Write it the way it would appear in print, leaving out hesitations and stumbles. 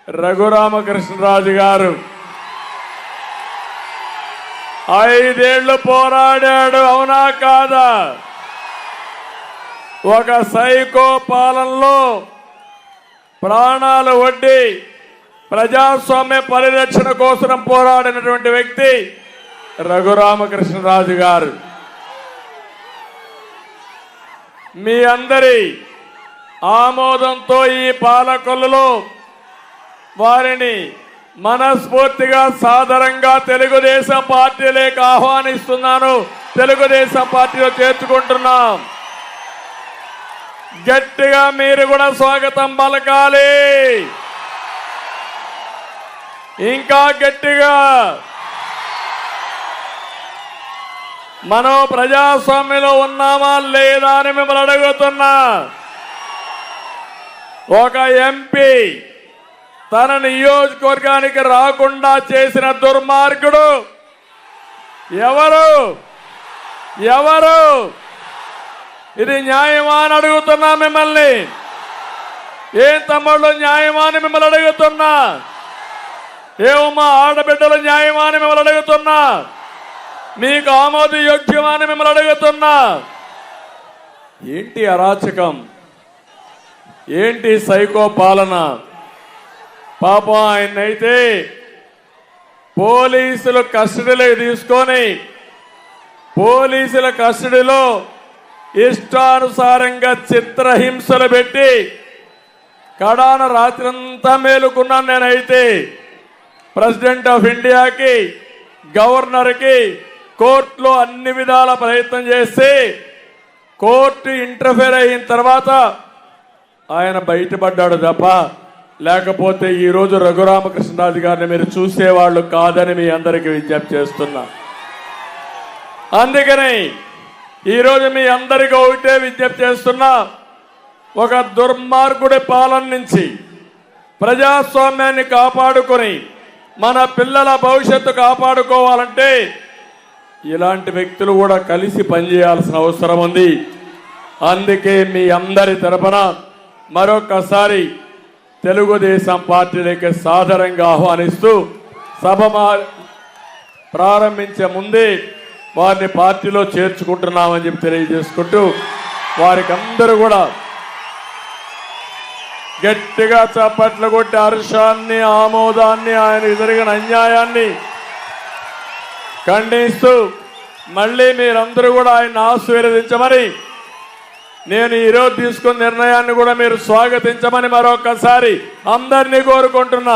రఘురామకృష్ణరాజు గారు 5 ఏళ్లు పోరాడాడు, అవునా కాదా? ఒక సైకో పాలనలో ప్రాణాలు ఒడ్డి ప్రజాస్వామ్య పరిరక్షణ కోసం పోరాడినటువంటి వ్యక్తి రఘురామకృష్ణరాజు గారు. మీ అందరి ఆమోదంతో ఈ పాలకొల్లులో వారిని మనస్ఫూర్తిగా సాదరంగా తెలుగుదేశం పార్టీలోకి ఆహ్వానిస్తున్నాను. తెలుగుదేశం పార్టీలో చేర్చుకుంటున్నాం. గట్టిగా మీరు కూడా స్వాగతం పలకాలి, ఇంకా గట్టిగా. మనం ప్రజాస్వామ్యంలో ఉన్నామా లేదా అని మిమ్మల్ని అడుగుతున్నా. ఒక ఎంపీ తన నియోజకవర్గానికి రాకుండా చేసిన దుర్మార్గుడు ఎవరు? ఇది న్యాయమా అని అడుగుతున్నా మిమ్మల్ని. ఏం తమ్ముళ్ళు, న్యాయమా అని మిమ్మల్ని అడుగుతున్నా. ఏమమ్మా ఆడబిడ్డలు, న్యాయమా అని మిమ్మల్ని అడుగుతున్నా. మీకు ఆమోదయోగ్యమా అని మిమ్మల్ని అడుగుతున్నా. ఏంటి అరాచకం, ఏంటి సైకో పాలన? పాపం ఆయన్నైతే పోలీసులు కస్టడీలోకి తీసుకొని పోలీసుల కస్టడీలో ఇష్టానుసారంగా చిత్రహింసలు పెట్టి కడాన రాత్రంతా మేలుకున్నాను. నేనైతే ప్రెసిడెంట్ ఆఫ్ ఇండియాకి, గవర్నర్కి కోర్టులో అన్ని విధాల ప్రయత్నం చేసి కోర్టు ఇంటర్ఫేర్ అయిన తర్వాత ఆయన బయటపడ్డాడు తప్ప, లేకపోతే ఈరోజు రఘురామకృష్ణరాజు గారిని మీరు చూసేవాళ్ళు కాదని మీ అందరికీ విజ్ఞప్తి చేస్తున్నా. అందుకని ఈరోజు మీ అందరికీ ఒకటే విజ్ఞప్తి చేస్తున్నా. ఒక దుర్మార్గుడి పాలన నుంచి ప్రజాస్వామ్యాన్ని కాపాడుకొని మన పిల్లల భవిష్యత్తు కాపాడుకోవాలంటే ఇలాంటి వ్యక్తులు కూడా కలిసి పనిచేయాల్సిన అవసరం ఉంది. అందుకే మీ అందరి తరపున మరొకసారి తెలుగుదేశం పార్టీలోకి సాదరంగా ఆహ్వానిస్తూ సభ ప్రారంభించే ముందే వారిని పార్టీలో చేర్చుకుంటున్నామని చెప్పి తెలియజేసుకుంటూ వారికి అందరూ కూడా గట్టిగా చప్పట్లు కొట్టి హర్షాన్ని, ఆమోదాన్ని, ఆయన జరిగిన అన్యాయాన్ని ఖండిస్తూ మళ్ళీ మీరందరూ కూడా ఆయన ఆశీర్వదించమని, నేను ఈరోజు తీసుకున్న నిర్ణయాన్ని కూడా మీరు స్వాగతించమని మరొకసారి అందరినీ కోరుకుంటున్నా.